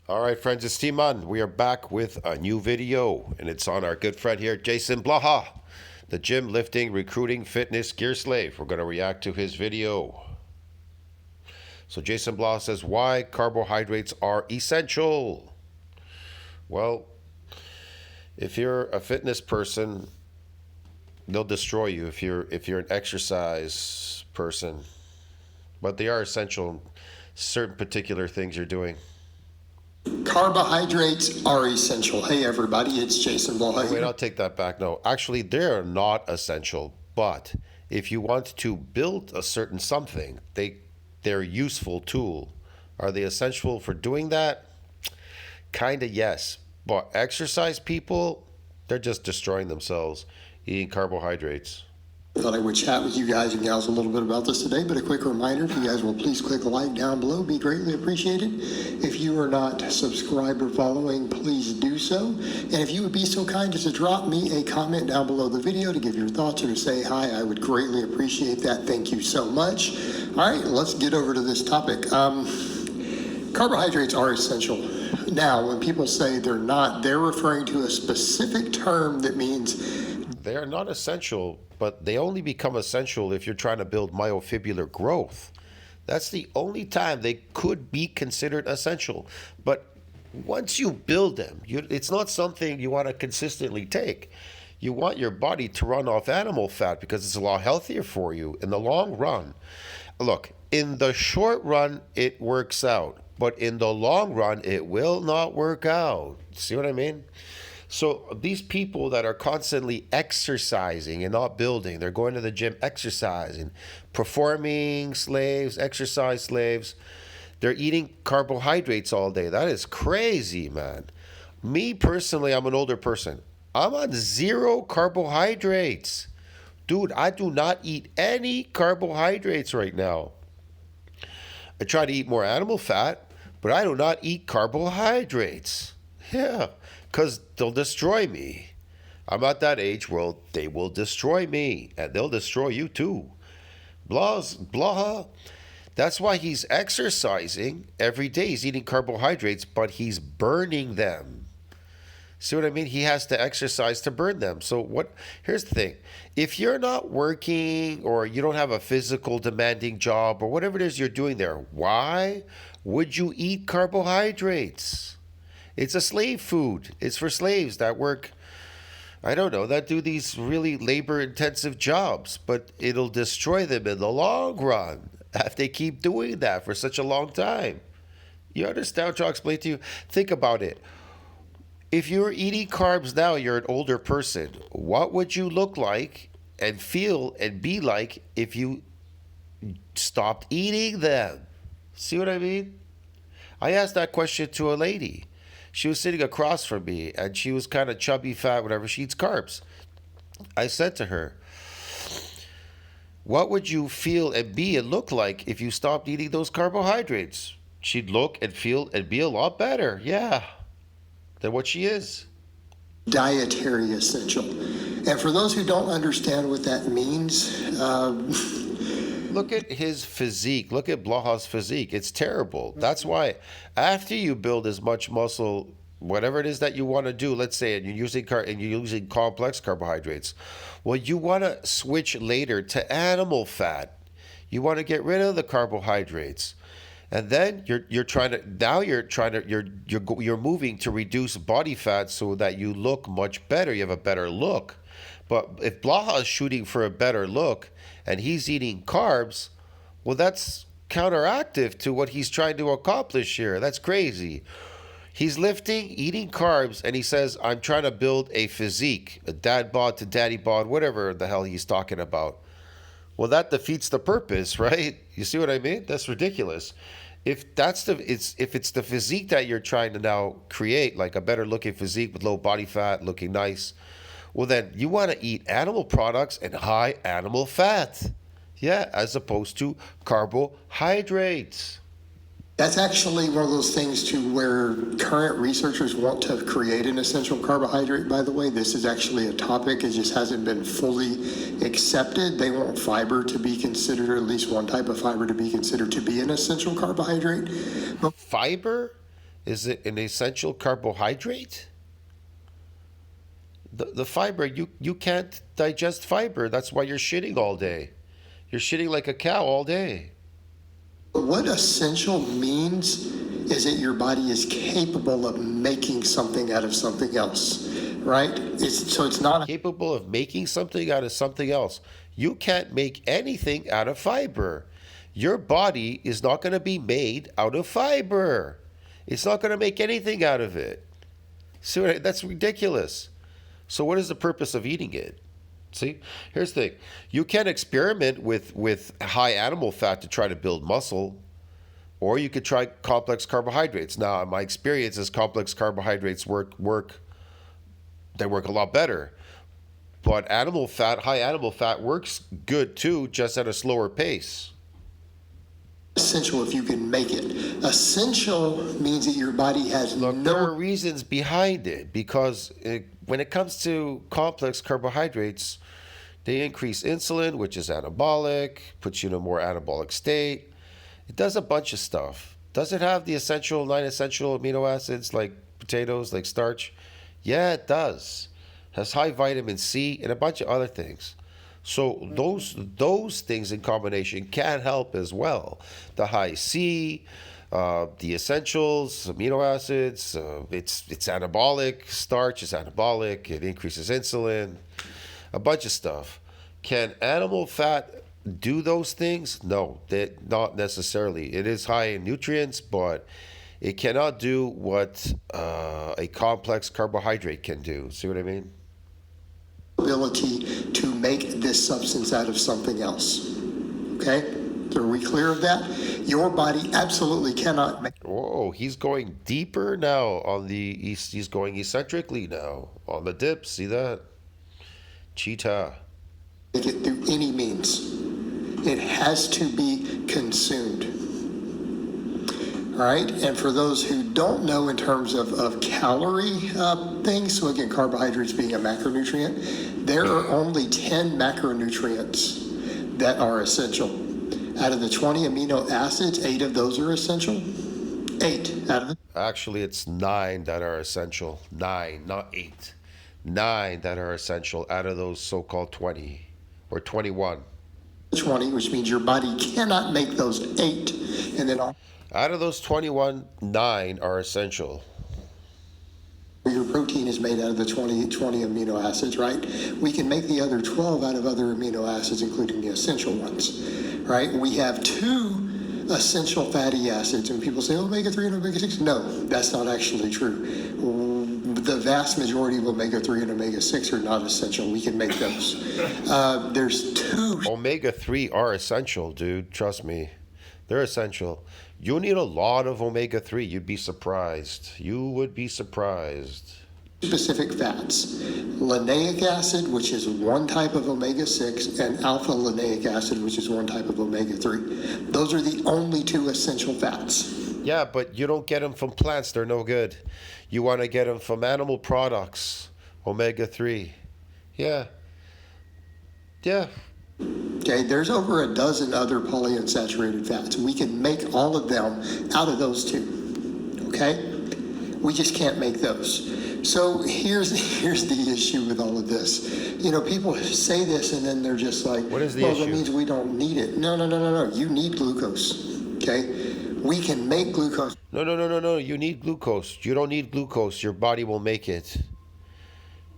All right, friends, it's T-Man. We are back with a new video, and it's on our good friend here, Jason Blaha, the gym lifting, recruiting, fitness gear slave. We're going to react to his video. So Jason Blaha says, why carbohydrates are essential. Well, if you're a fitness person, they'll destroy you if you're an exercise person. But they are essential in certain particular things you're doing. Carbohydrates are essential. Hey everybody, it's Jason Bloha Wait, here. I'll take that back. No, actually, they're not essential. But if you want to build a certain something, they're a useful tool. Are they essential for doing that? Kinda yes. But exercise people, they're just destroying themselves eating carbohydrates. I thought I would chat with you guys and gals a little bit about this today, but a quick reminder, if you guys will please click like down below, be greatly appreciated. If you are not subscribed or following, please do so. And if you would be so kind as to drop me a comment down below the video to give your thoughts or to say hi, I would greatly appreciate that. Thank you so much. All right, let's get over to this topic. Carbohydrates are essential. Now, when people say they're not, they're referring to a specific term that means They are not essential, but they only become essential if you're trying to build myofibular growth. That's the only time they could be considered essential. But once you build them, it's not something you want to consistently take. You want your body to run off animal fat because it's a lot healthier for you in the long run. Look, in the short run, it works out, but in the long run, it will not work out. See what I mean? So these people that are constantly exercising and not building, they're going to the gym exercising, performing slaves, exercise slaves, they're eating carbohydrates all day. That is crazy, man. Me personally, I'm an older person. I'm on zero carbohydrates. Dude, I do not eat any carbohydrates right now. I try to eat more animal fat, but I do not eat carbohydrates. Yeah, because they'll destroy me. I'm at that age where they will destroy me, and they'll destroy you too. Blaha, that's why he's exercising every day. He's eating carbohydrates, but he's burning them. See what I mean? He has to exercise to burn them. So what? Here's the thing. If you're not working or you don't have a physical demanding job or whatever it is you're doing there, why would you eat carbohydrates? It's a slave food. It's for slaves that work, I don't know, that do these really labor intensive jobs, but it'll destroy them in the long run if they keep doing that for such a long time. You understand what I'm trying to explain to you? Think about it. If you're eating carbs now, you're an older person. What would you look like and feel and be like if you stopped eating them? See what I mean? I asked that question to a lady. She was sitting across from me and she was kind of chubby, fat, whatever. She eats carbs. I said to her, what would you feel and be and look like if you stopped eating those carbohydrates? She'd look and feel and be a lot better, yeah, than what she is. dietary essential. And for those who don't understand what that means, Look at his physique. Look at Blaha's physique. It's terrible. That's why after you build as much muscle, whatever it is that you want to do, let's say, and you're using complex carbohydrates, well, you want to switch later to animal fat. You want to get rid of the carbohydrates. And then you're moving to reduce body fat so that you look much better. You have a better look. But if Blaha is shooting for a better look and he's eating carbs, well, that's counteractive to what he's trying to accomplish here. That's crazy. He's lifting, eating carbs, and he says, I'm trying to build a physique, a dad bod to daddy bod, whatever the hell he's talking about. Well, that defeats the purpose, right? You see what I mean? That's ridiculous. If it's the physique that you're trying to now create, like a better looking physique with low body fat, looking nice, well then you want to eat animal products and high animal fat. Yeah, as opposed to carbohydrates. that's actually one of those things to where current researchers want to create an essential carbohydrate, by the way. This is actually a topic, it just hasn't been fully accepted. They want fiber to be considered, or at least one type of fiber to be considered to be an essential carbohydrate. But Fiber Is it an essential carbohydrate? The fiber, you can't digest fiber. That's why you're shitting all day. You're shitting like a cow all day. What essential means is that your body is capable of making something out of something else, right? So it's not Capable of making something out of something else. You can't make anything out of fiber. Your body is not going to be made out of fiber. It's not going to make anything out of it. See, that's ridiculous. So what is the purpose of eating it? See, here's the thing. You can experiment with high animal fat to try to build muscle, or you could try complex carbohydrates. Now, my experience is complex carbohydrates work a lot better. But high animal fat works good too, just at a slower pace. essential if you can make it. Essential means that your body has Look, there are no. reasons behind it because when it comes to complex carbohydrates, they increase insulin, which is anabolic, puts you in a more anabolic state. It does a bunch of stuff. Does it have the essential, non-essential amino acids like potatoes, like starch? Yeah, it does. Has high vitamin C and a bunch of other things. So those things in combination can help as well. The high C, the essentials, amino acids. It's anabolic. Starch is anabolic. It increases insulin. A bunch of stuff. Can animal fat do those things? No, not necessarily. It is high in nutrients, but it cannot do what a complex carbohydrate can do. See what I mean? Ability to make this substance out of something else. Okay? Are we clear of that? Your body absolutely cannot make Whoa, he's going deeper now on he's going eccentrically now on the dips. See that? Cheetah. it through any means. It has to be consumed. All right, and for those who don't know in terms of calorie things, so again, carbohydrates being a macronutrient, there are only 10 macronutrients that are essential. Out of the 20 amino acids, 8 of those are essential. 8 out of the Actually, it's 9 that are essential. 9, not 8. 9 that are essential out of those so-called 20 or 21. 20, which means your body cannot make those 8. And then Out of those 21, 9 are essential. your protein is made out of the 20 amino acids, right? We can make the other 12 out of other amino acids, including the essential ones, right? We have 2 essential fatty acids, and people say omega-3 and omega-6. No, that's not actually true. The vast majority of omega-3 and omega-6 are not essential. We can make those. There's 2. Omega-3 are essential, dude. Trust me. They're essential. You need a lot of omega-3. You'd be surprised. You would be surprised. Specific fats: linoleic acid, which is one type of omega-6, and alpha linoleic acid, which is one type of omega-3. Those are the only 2 essential fats. Yeah, but you don't get them from plants. They're no good. You want to get them from animal products. Omega-3. Yeah. Yeah. Okay, there's over a dozen other polyunsaturated fats. We can make all of them out of those 2. Okay? We just can't make those. So here's the issue with all of this. You know, people say this and then they're just like, What is the well, issue? that means we don't need it. No. You need glucose. Okay? We can make glucose. No. You need glucose. You don't need glucose. Your body will make it.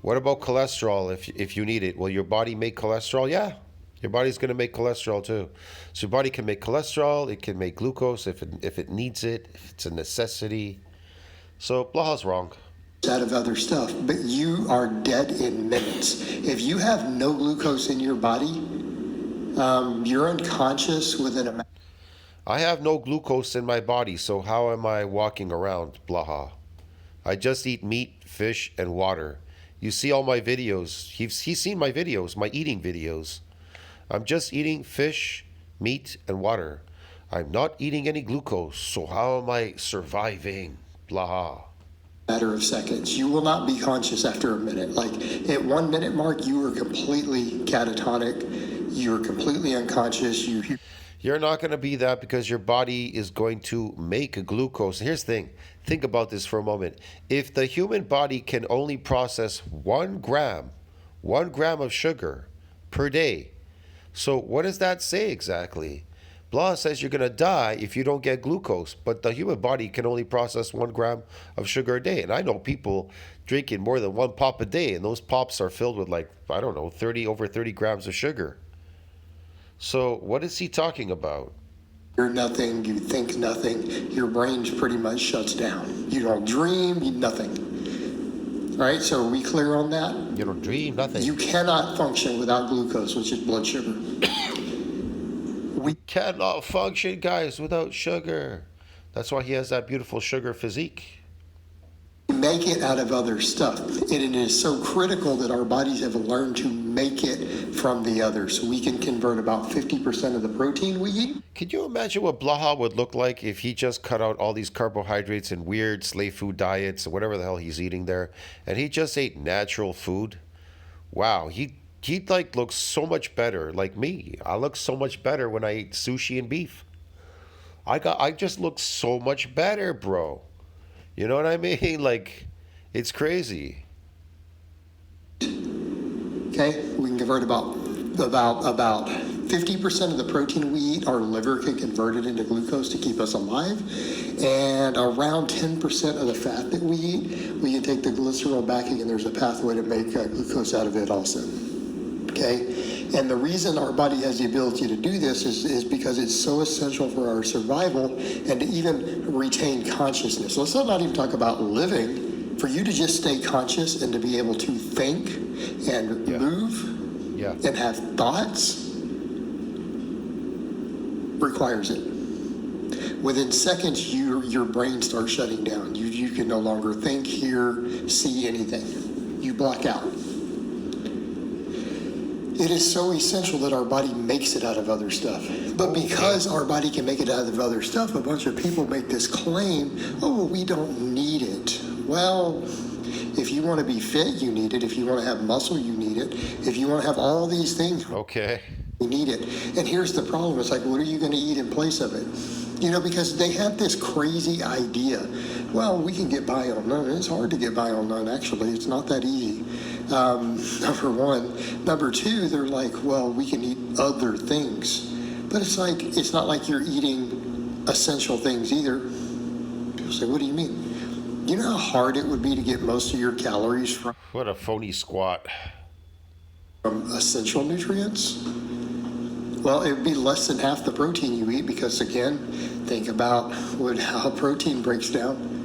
What about cholesterol if you need it? Will your body make cholesterol? Yeah. Your body's going to make cholesterol too. So your body can make cholesterol. It can make glucose if it needs it, if it's a necessity. So Blaha's wrong. Out of other stuff, but you are dead in minutes. If you have no glucose in your body, you're unconscious within a. I have no glucose in my body, so how am I walking around, Blaha? I just eat meat, fish, and water. You see all my videos. He's seen my videos, my eating videos. I'm just eating fish, meat, and water. I'm not eating any glucose, so how am I surviving, Blaha? Matter of seconds. You will not be conscious after a minute. Like at 1 minute mark, you are completely catatonic. You're completely unconscious. You're not going to be that because your body is going to make glucose. Here's the thing. Think about this for a moment. If the human body can only process 1 gram of sugar per day, so what does that say exactly? Blah says you're going to die if you don't get glucose, but the human body can only process 1 gram of sugar a day. And I know people drinking more than one pop a day, and those pops are filled with like, I don't know, over 30 grams of sugar. So what is he talking about? You're nothing, you think nothing, your brain pretty much shuts down. You don't dream, nothing. All right, so are we clear on that? You don't dream, nothing. You cannot function without glucose, which is blood sugar. We cannot function, guys, without sugar. That's why he has that beautiful sugar physique. Make it out of other stuff. And it is so critical that our bodies have learned to make it from the others. So we can convert about 50% of the protein we eat. Can you imagine what Blaha would look like if he just cut out all these carbohydrates and weird slave food diets or whatever the hell he's eating there, and he just ate natural food? Wow, he'd like look so much better. Like me, I look so much better when I eat sushi and beef. I just look so much better, bro. You know what I mean? Like, it's crazy. Okay, we can convert about 50% of the protein we eat. Our liver can convert it into glucose to keep us alive, and around 10% of the fat that we eat, we can take the glycerol backing, and there's a pathway to make glucose out of it also. Okay, and the reason our body has the ability to do this is because it's so essential for our survival and to even retain consciousness. Let's not even talk about living. For you to just stay conscious and to be able to think and move and have thoughts requires it. Within seconds, your brain starts shutting down. You can no longer think, hear, see anything. You black out. It is so essential that our body makes it out of other stuff. But because our body can make it out of other stuff, a bunch of people make this claim, oh, we don't need it. Well, if you want to be fit, you need it. If you want to have muscle, you need it. If you want to have all these things, you need it. And here's the problem. It's like, what are you going to eat in place of it? You know, because they have this crazy idea. Well, we can get by on none. It's hard to get by on none, actually. It's not that easy. Number one. Number two, they're like, well, we can eat other things. But it's like, it's not like you're eating essential things either. People say, what do you mean? You know how hard it would be to get most of your calories from What a phony squat. essential nutrients? Well, it would be less than half the protein you eat because, again, think about how protein breaks down.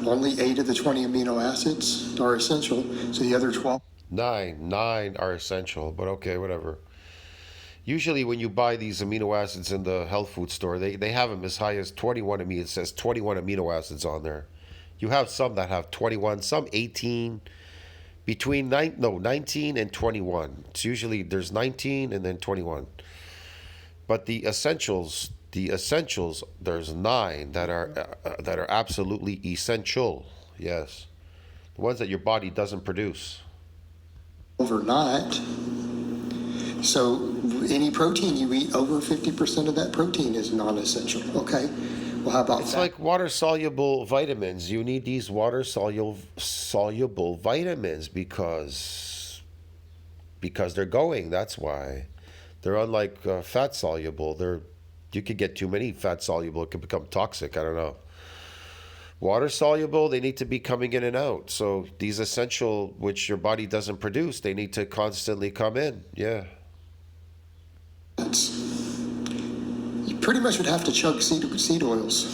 Only 8 of the 20 amino acids are essential, so the other 12. Nine are essential, but okay, whatever. Usually when you buy these amino acids in the health food store, they have them as high as 21 amino. It says 21 amino acids on there. You have some that have 21, some 18, between 19 and 21. It's usually there's 19 and then 21. But the essentials, there's 9 that are absolutely essential. Yes, the ones that your body doesn't produce. Overnight. So any protein you eat, over 50% of that protein is non-essential. Okay. Well, how about It's that? like water-soluble vitamins. You need these water-soluble vitamins because they're going. That's why. They're unlike fat-soluble. You could get too many fat-soluble. It could become toxic. I don't know. Water-soluble, they need to be coming in and out. So these essential, which your body doesn't produce, they need to constantly come in. Yeah. You pretty much would have to chug seed oils.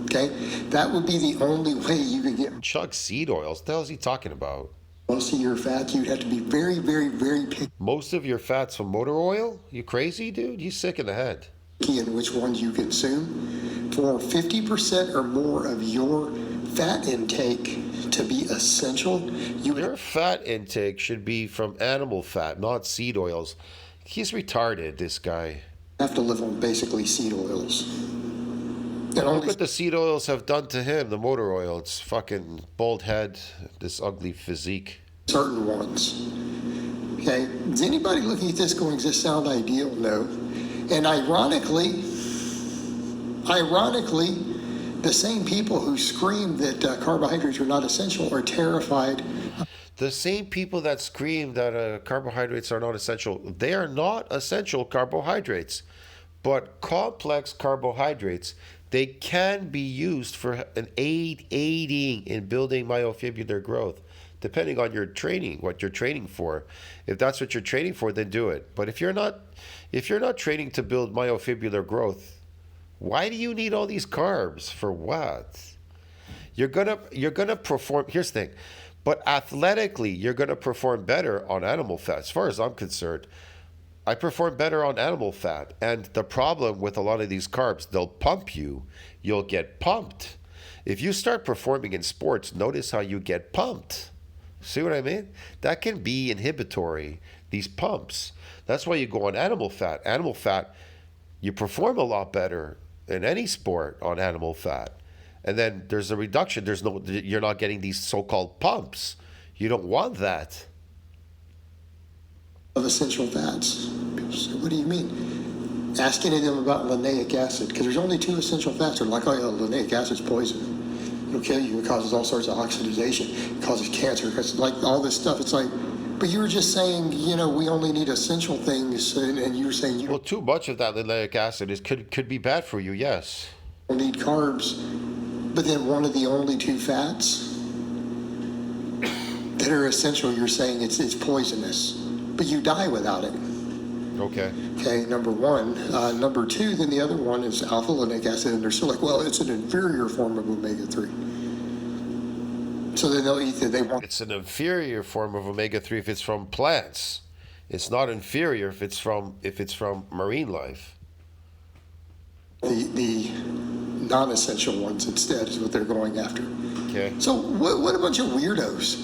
Okay? That would be the only way you could get Chug seed oils? What the hell is he talking about? most of your fat. You'd have to be very, very, very picky Most of your fat's from motor oil? You crazy, dude? You sick in the head. in which ones you consume. For 50% or more of your fat intake to be essential, you would Your fat intake should be from animal fat, not seed oils. He's retarded, this guy. have to live on basically seed oils. And Look only what the seed oils have done to him, the motor oil. It's fucking bald head, this ugly physique. certain ones. Okay? Is anybody looking at this going, does this sound ideal? No. And ironically, the same people who scream that carbohydrates are not essential are terrified. The same people that scream that carbohydrates are not essential, they are not essential carbohydrates. But complex carbohydrates, they can be used for aiding in building myofibrillar growth, depending on your training, what you're training for. If that's what you're training for, then do it. But if you're not training to build myofibrillar growth, why do you need all these carbs? For what? You're gonna perform. Here's the thing, but athletically, you're gonna perform better on animal fat. As far as I'm concerned, I perform better on animal fat. And the problem with a lot of these carbs, they'll pump you. You'll get pumped. If you start performing in sports, notice how you get pumped. See what I mean? That can be inhibitory, these pumps. That's why you go on animal fat. Animal fat, you perform a lot better in any sport on animal fat. And then there's a reduction. You're not getting these so-called pumps. You don't want that. Of essential fats. People say, what do you mean? Ask any of them about linoleic acid, because there's only 2 essential fats. They're like, oh yeah, linoleic acid's poison. It'll kill you. It causes all sorts of oxidization. It causes cancer. It's like all this stuff. It's like, but you were just saying, we only need essential things, and you were saying you Well, too much of that linoleic acid could be bad for you, yes. don't need carbs, but then one of the only 2 fats that are essential, you're saying it's poisonous, but you die without it. Okay. Okay, number 1. Number 2, then the other one is alpha linoleic acid, and they're still like, well, it's an inferior form of omega-3. So then they'll eat that they want. It's an inferior form of omega-3 if it's from plants. It's not inferior if it's from marine life. The non-essential ones instead is what they're going after. Okay. So what a bunch of weirdos,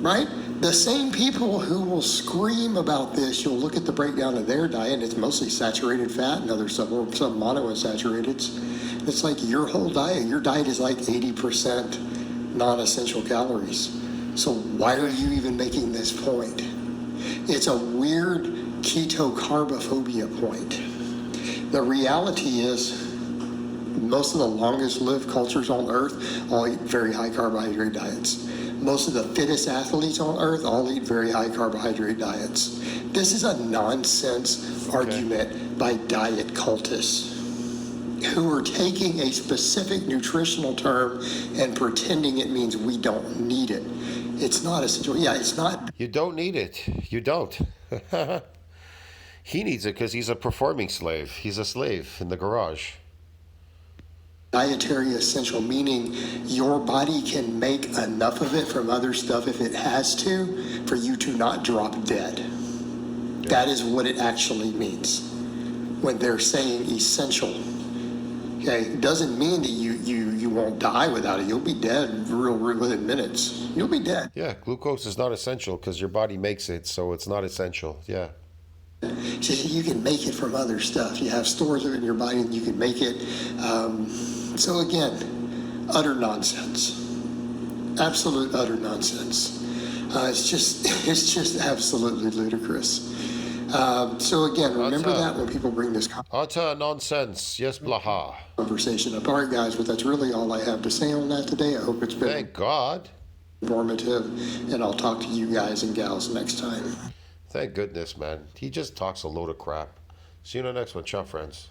right? The same people who will scream about this, you'll look at the breakdown of their diet, and it's mostly saturated fat and other some monounsaturated. It's like your diet is like 80% non-essential calories. So why are you even making this point? It's a weird keto-carbophobia point. The reality is most of the longest lived cultures on earth all eat very high carbohydrate diets. Most of the fittest athletes on earth all eat very high carbohydrate diets. This is a nonsense argument by diet cultists who are taking a specific nutritional term and pretending it means we don't need it. It's not essential. Yeah, it's not. You don't need it. You don't. He needs it because he's a performing slave. He's a slave in the garage. Dietary essential, meaning your body can make enough of it from other stuff if it has to, for you to not drop dead. Yeah. That is what it actually means when they're saying essential. Okay, it doesn't mean that you won't die without it. You'll be dead real within minutes. You'll be dead. Yeah, glucose is not essential because your body makes it, so it's not essential. Yeah. So you can make it from other stuff. You have stores of it in your body and you can make it. So again, utter nonsense. Absolute utter nonsense. It's just absolutely ludicrous. So again, remember that when people bring this utter nonsense. Yes, blaha. Conversation up. All right, guys, but that's really all I have to say on that today. I hope it's been Thank God. Informative, and I'll talk to you guys and gals next time. Thank goodness, man. He just talks a load of crap. See you in the next one. Ciao, friends.